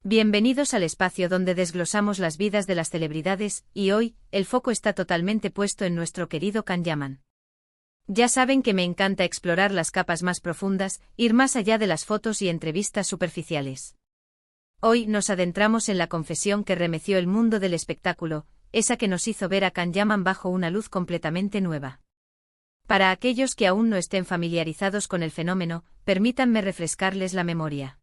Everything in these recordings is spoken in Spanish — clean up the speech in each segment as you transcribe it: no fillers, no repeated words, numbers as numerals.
Bienvenidos al espacio donde desglosamos las vidas de las celebridades, y hoy, el foco está totalmente puesto en nuestro querido Can Yaman. Ya saben que me encanta explorar las capas más profundas, ir más allá de las fotos y entrevistas superficiales. Hoy nos adentramos en la confesión que remeció el mundo del espectáculo, esa que nos hizo ver a Can Yaman bajo una luz completamente nueva. Para aquellos que aún no estén familiarizados con el fenómeno, permítanme refrescarles la memoria.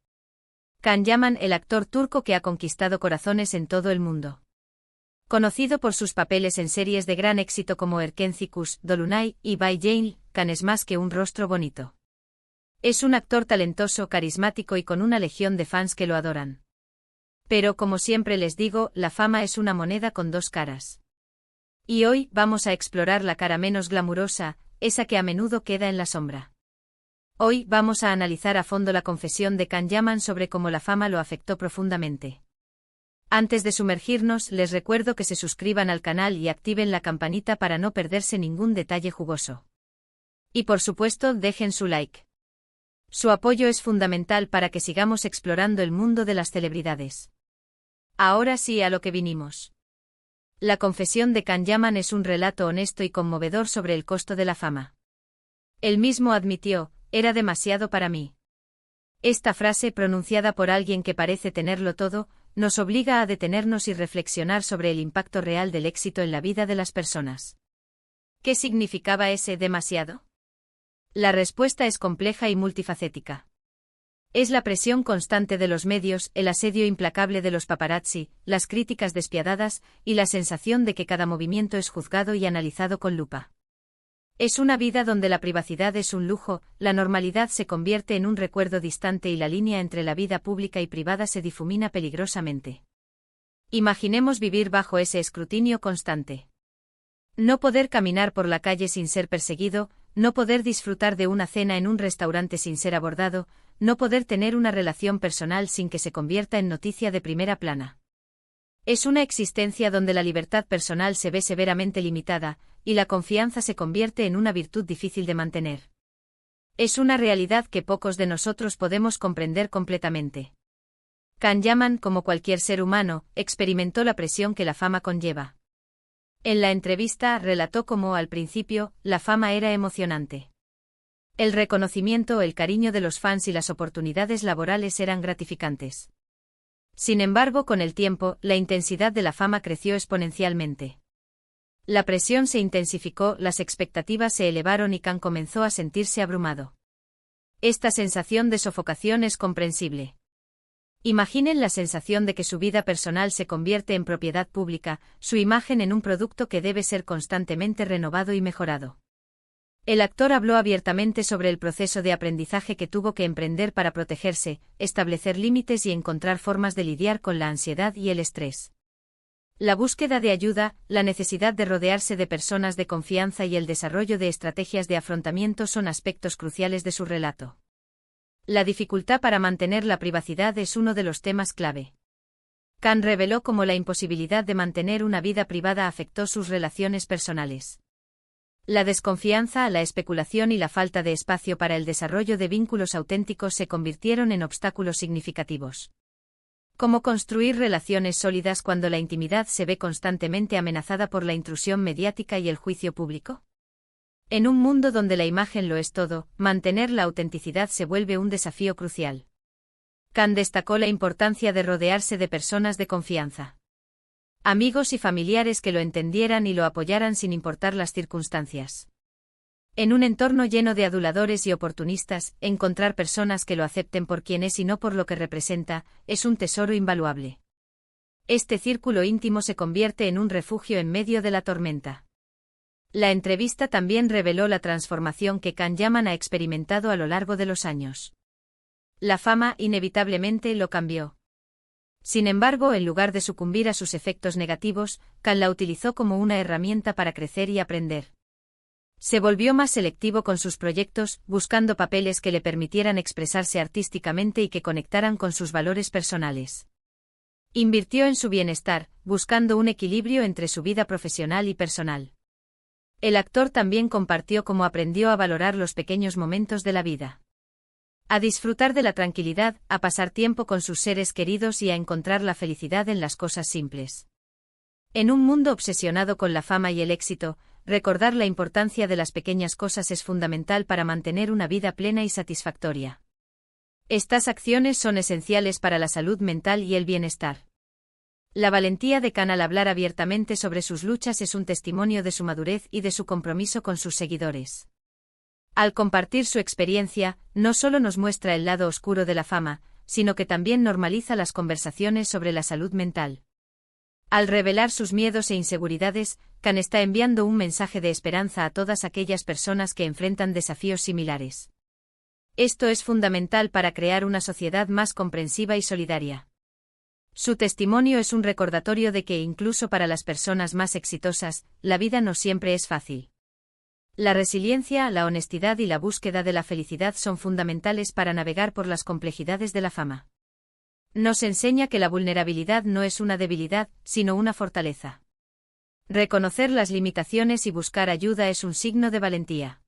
Can Yaman, el actor turco que ha conquistado corazones en todo el mundo. Conocido por sus papeles en series de gran éxito como Erkenci Kuş, Dolunay y Bay Jane, Can es más que un rostro bonito. Es un actor talentoso, carismático y con una legión de fans que lo adoran. Pero como siempre les digo, la fama es una moneda con dos caras. Y hoy vamos a explorar la cara menos glamurosa, esa que a menudo queda en la sombra. Hoy vamos a analizar a fondo la confesión de Can Yaman sobre cómo la fama lo afectó profundamente. Antes de sumergirnos, les recuerdo que se suscriban al canal y activen la campanita para no perderse ningún detalle jugoso. Y por supuesto, dejen su like. Su apoyo es fundamental para que sigamos explorando el mundo de las celebridades. Ahora sí a lo que vinimos. La confesión de Can Yaman es un relato honesto y conmovedor sobre el costo de la fama. Él mismo admitió: era demasiado para mí. Esta frase, pronunciada por alguien que parece tenerlo todo, nos obliga a detenernos y reflexionar sobre el impacto real del éxito en la vida de las personas. ¿Qué significaba ese demasiado? La respuesta es compleja y multifacética. Es la presión constante de los medios, el asedio implacable de los paparazzi, las críticas despiadadas, y la sensación de que cada movimiento es juzgado y analizado con lupa. Es una vida donde la privacidad es un lujo, la normalidad se convierte en un recuerdo distante y la línea entre la vida pública y privada se difumina peligrosamente. Imaginemos vivir bajo ese escrutinio constante. No poder caminar por la calle sin ser perseguido, no poder disfrutar de una cena en un restaurante sin ser abordado, no poder tener una relación personal sin que se convierta en noticia de primera plana. Es una existencia donde la libertad personal se ve severamente limitada, y la confianza se convierte en una virtud difícil de mantener. Es una realidad que pocos de nosotros podemos comprender completamente. Can Yaman, como cualquier ser humano, experimentó la presión que la fama conlleva. En la entrevista relató cómo, al principio, la fama era emocionante. El reconocimiento, el cariño de los fans y las oportunidades laborales eran gratificantes. Sin embargo, con el tiempo, la intensidad de la fama creció exponencialmente. La presión se intensificó, las expectativas se elevaron y Can comenzó a sentirse abrumado. Esta sensación de sofocación es comprensible. Imaginen la sensación de que su vida personal se convierte en propiedad pública, su imagen en un producto que debe ser constantemente renovado y mejorado. El actor habló abiertamente sobre el proceso de aprendizaje que tuvo que emprender para protegerse, establecer límites y encontrar formas de lidiar con la ansiedad y el estrés. La búsqueda de ayuda, la necesidad de rodearse de personas de confianza y el desarrollo de estrategias de afrontamiento son aspectos cruciales de su relato. La dificultad para mantener la privacidad es uno de los temas clave. Can reveló cómo la imposibilidad de mantener una vida privada afectó sus relaciones personales. La desconfianza, la especulación y la falta de espacio para el desarrollo de vínculos auténticos se convirtieron en obstáculos significativos. ¿Cómo construir relaciones sólidas cuando la intimidad se ve constantemente amenazada por la intrusión mediática y el juicio público? En un mundo donde la imagen lo es todo, mantener la autenticidad se vuelve un desafío crucial. Can destacó la importancia de rodearse de personas de confianza. Amigos y familiares que lo entendieran y lo apoyaran sin importar las circunstancias. En un entorno lleno de aduladores y oportunistas, encontrar personas que lo acepten por quien es y no por lo que representa, es un tesoro invaluable. Este círculo íntimo se convierte en un refugio en medio de la tormenta. La entrevista también reveló la transformación que Can Yaman ha experimentado a lo largo de los años. La fama inevitablemente lo cambió. Sin embargo, en lugar de sucumbir a sus efectos negativos, Can la utilizó como una herramienta para crecer y aprender. Se volvió más selectivo con sus proyectos, buscando papeles que le permitieran expresarse artísticamente y que conectaran con sus valores personales. Invirtió en su bienestar, buscando un equilibrio entre su vida profesional y personal. El actor también compartió cómo aprendió a valorar los pequeños momentos de la vida. A disfrutar de la tranquilidad, a pasar tiempo con sus seres queridos y a encontrar la felicidad en las cosas simples. En un mundo obsesionado con la fama y el éxito, recordar la importancia de las pequeñas cosas es fundamental para mantener una vida plena y satisfactoria. Estas acciones son esenciales para la salud mental y el bienestar. La valentía de Khan al hablar abiertamente sobre sus luchas es un testimonio de su madurez y de su compromiso con sus seguidores. Al compartir su experiencia, no solo nos muestra el lado oscuro de la fama, sino que también normaliza las conversaciones sobre la salud mental. Al revelar sus miedos e inseguridades, Khan está enviando un mensaje de esperanza a todas aquellas personas que enfrentan desafíos similares. Esto es fundamental para crear una sociedad más comprensiva y solidaria. Su testimonio es un recordatorio de que incluso para las personas más exitosas, la vida no siempre es fácil. La resiliencia, la honestidad y la búsqueda de la felicidad son fundamentales para navegar por las complejidades de la fama. Nos enseña que la vulnerabilidad no es una debilidad, sino una fortaleza. Reconocer las limitaciones y buscar ayuda es un signo de valentía.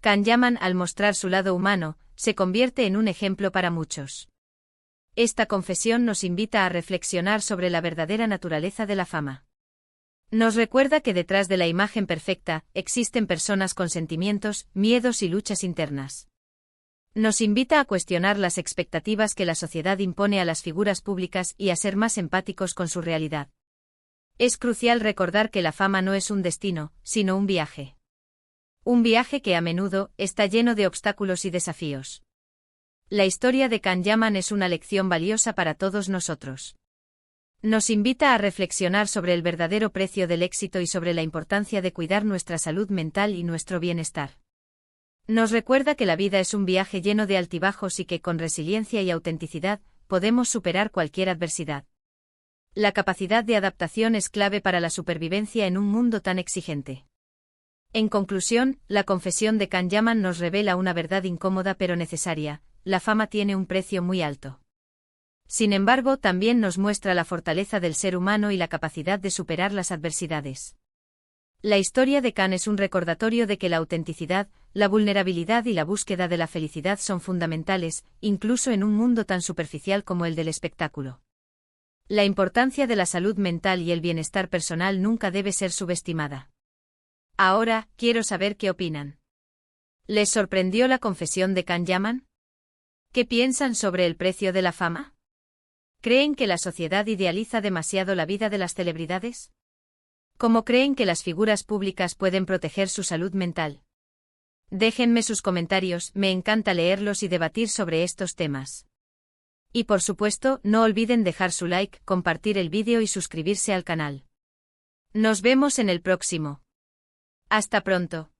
Khan Yaman, al mostrar su lado humano, se convierte en un ejemplo para muchos. Esta confesión nos invita a reflexionar sobre la verdadera naturaleza de la fama. Nos recuerda que detrás de la imagen perfecta, existen personas con sentimientos, miedos y luchas internas. Nos invita a cuestionar las expectativas que la sociedad impone a las figuras públicas y a ser más empáticos con su realidad. Es crucial recordar que la fama no es un destino, sino un viaje. Un viaje que a menudo está lleno de obstáculos y desafíos. La historia de Khan Yaman es una lección valiosa para todos nosotros. Nos invita a reflexionar sobre el verdadero precio del éxito y sobre la importancia de cuidar nuestra salud mental y nuestro bienestar. Nos recuerda que la vida es un viaje lleno de altibajos y que con resiliencia y autenticidad podemos superar cualquier adversidad. La capacidad de adaptación es clave para la supervivencia en un mundo tan exigente. En conclusión, la confesión de Khan Yaman nos revela una verdad incómoda pero necesaria: la fama tiene un precio muy alto. Sin embargo, también nos muestra la fortaleza del ser humano y la capacidad de superar las adversidades. La historia de Khan es un recordatorio de que la autenticidad, la vulnerabilidad y la búsqueda de la felicidad son fundamentales, incluso en un mundo tan superficial como el del espectáculo. La importancia de la salud mental y el bienestar personal nunca debe ser subestimada. Ahora, quiero saber qué opinan. ¿Les sorprendió la confesión de Khan Yaman? ¿Qué piensan sobre el precio de la fama? ¿Creen que la sociedad idealiza demasiado la vida de las celebridades? ¿Cómo creen que las figuras públicas pueden proteger su salud mental? Déjenme sus comentarios, me encanta leerlos y debatir sobre estos temas. Y por supuesto, no olviden dejar su like, compartir el vídeo y suscribirse al canal. Nos vemos en el próximo. Hasta pronto.